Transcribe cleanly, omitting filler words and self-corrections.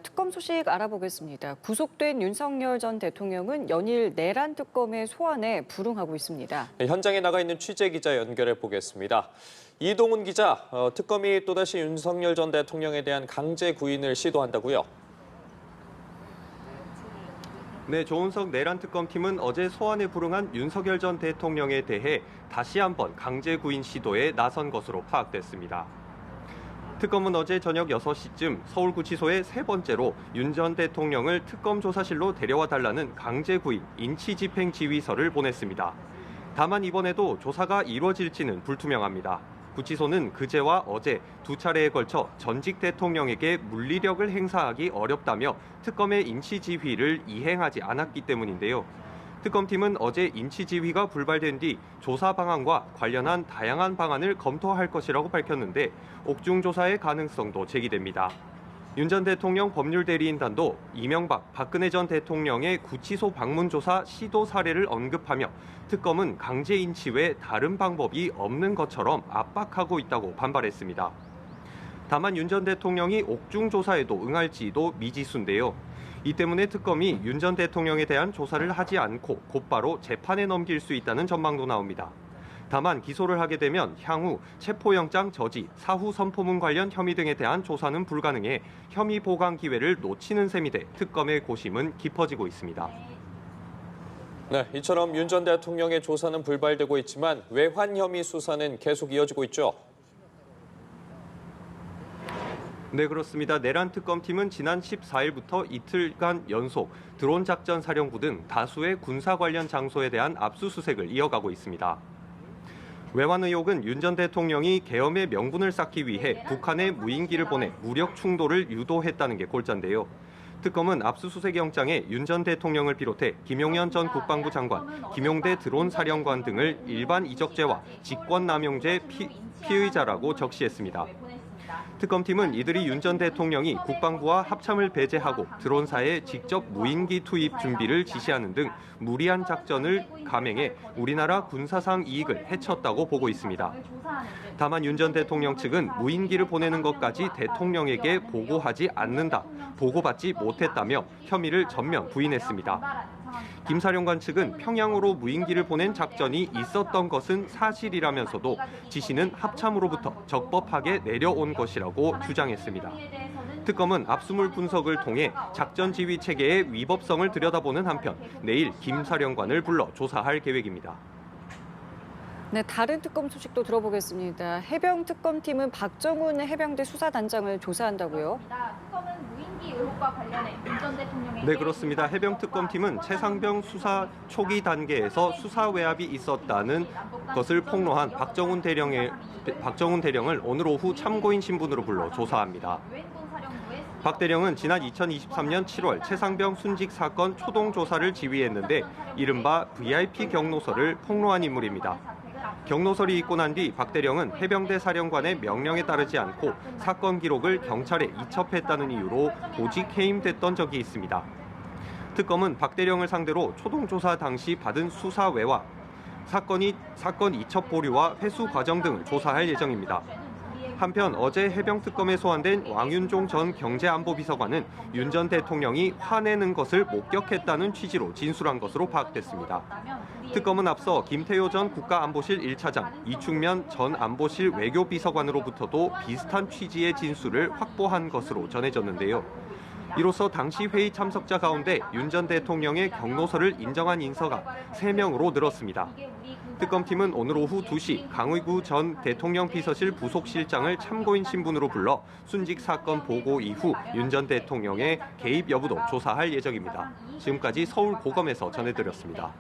특검 소식 알아보겠습니다. 구속된 윤석열 전 대통령은 연일 내란 특검의 소환에 불응하고 있습니다. 현장에 나가 있는 취재 기자 연결해 보겠습니다. 이동훈 기자, 특검이 또다시 윤석열 전 대통령에 대한 강제 구인을 시도한다고요? 네, 조은석 내란 특검팀은 어제 소환에 불응한 윤석열 전 대통령에 대해 다시 한번 강제 구인 시도에 나선 것으로 파악됐습니다. 특검은 어제 저녁 6시쯤 서울구치소에 세 번째로 윤 전 대통령을 특검 조사실로 데려와 달라는 강제 구인 인치집행 지휘서를 보냈습니다. 다만 이번에도 조사가 이루어질지는 불투명합니다. 구치소는 그제와 어제 두 차례에 걸쳐 전직 대통령에게 물리력을 행사하기 어렵다며 특검의 인치 지휘를 이행하지 않았기 때문인데요. 특검팀은 어제 인치 지휘가 불발된 뒤 조사 방안과 관련한 다양한 방안을 검토할 것이라고 밝혔는데 옥중 조사의 가능성도 제기됩니다. 윤 전 대통령 법률대리인단도 이명박, 박근혜 전 대통령의 구치소 방문 조사 시도 사례를 언급하며 특검은 강제 인치 외 다른 방법이 없는 것처럼 압박하고 있다고 반발했습니다. 다만 윤 전 대통령이 옥중 조사에도 응할지도 미지수인데요. 이 때문에 특검이 윤 전 대통령에 대한 조사를 하지 않고 곧바로 재판에 넘길 수 있다는 전망도 나옵니다. 다만 기소를 하게 되면 향후 체포영장 저지, 사후 선포문 관련 혐의 등에 대한 조사는 불가능해 혐의 보강 기회를 놓치는 셈이 돼 특검의 고심은 깊어지고 있습니다. 네, 이처럼 윤 전 대통령의 조사는 불발되고 있지만 외환 혐의 수사는 계속 이어지고 있죠. 네, 그렇습니다. 내란 특검팀은 지난 14일부터 이틀간 연속 드론 작전 사령부 등 다수의 군사 관련 장소에 대한 압수수색을 이어가고 있습니다. 외환 의혹은 윤 전 대통령이 계엄의 명분을 쌓기 위해 북한에 무인기를 보내 무력 충돌을 유도했다는 게 골자인데요. 특검은 압수수색 영장에 윤 전 대통령을 비롯해 김용현 전 국방부 장관, 김용대 드론 사령관 등을 일반 이적죄와 직권남용죄 피의자라고 적시했습니다. 특검팀은 이들이 윤 전 대통령이 국방부와 합참을 배제하고 드론사에 직접 무인기 투입 준비를 지시하는 등 무리한 작전을 감행해 우리나라 군사상 이익을 해쳤다고 보고 있습니다. 다만 윤 전 대통령 측은 무인기를 보내는 것까지 대통령에게 보고하지 않는다, 보고받지 못했다며 혐의를 전면 부인했습니다. 김 사령관 측은 평양으로 무인기를 보낸 작전이 있었던 것은 사실이라면서도 지시는 합참으로부터 적법하게 내려온 것이라고 주장했습니다. 특검은 압수물 분석을 통해 작전 지휘 체계의 위법성을 들여다보는 한편 내일 김 사령관을 불러 조사할 계획입니다. 네, 다른 특검 소식도 들어보겠습니다. 해병특검팀은 박정훈 해병대 수사단장을 조사한다고요? 특검은 무인기 의혹과 관련해 윤 전 대통령에게 네, 그렇습니다. 해병특검팀은 최상병 수사 초기 단계에서 수사 외압이 있었다는 것을 폭로한 박정훈 대령을 오늘 오후 참고인 신분으로 불러 조사합니다. 박 대령은 지난 2023년 7월 최상병 순직 사건 초동 조사를 지휘했는데 이른바 VIP 경로서를 폭로한 인물입니다. 경로설이 있고 난 뒤 박 대령은 해병대 사령관의 명령에 따르지 않고 사건 기록을 경찰에 이첩했다는 이유로 보직 해임됐던 적이 있습니다. 특검은 박 대령을 상대로 초동 조사 당시 받은 수사 외와 사건 이첩 보류와 회수 과정 등을 조사할 예정입니다. 한편 어제 해병특검에 소환된 왕윤종 전 경제안보비서관은 윤 전 대통령이 화내는 것을 목격했다는 취지로 진술한 것으로 파악됐습니다. 특검은 앞서 김태효 전 국가안보실 1차장, 이충면 전 안보실 외교비서관으로부터도 비슷한 취지의 진술을 확보한 것으로 전해졌는데요. 이로써 당시 회의 참석자 가운데 윤 전 대통령의 경로서를 인정한 인사가 3명으로 늘었습니다. 특검팀은 오늘 오후 2시 강의구 전 대통령 비서실 부속실장을 참고인 신분으로 불러 순직 사건 보고 이후 윤 전 대통령의 개입 여부도 조사할 예정입니다. 지금까지 서울 고검에서 전해드렸습니다.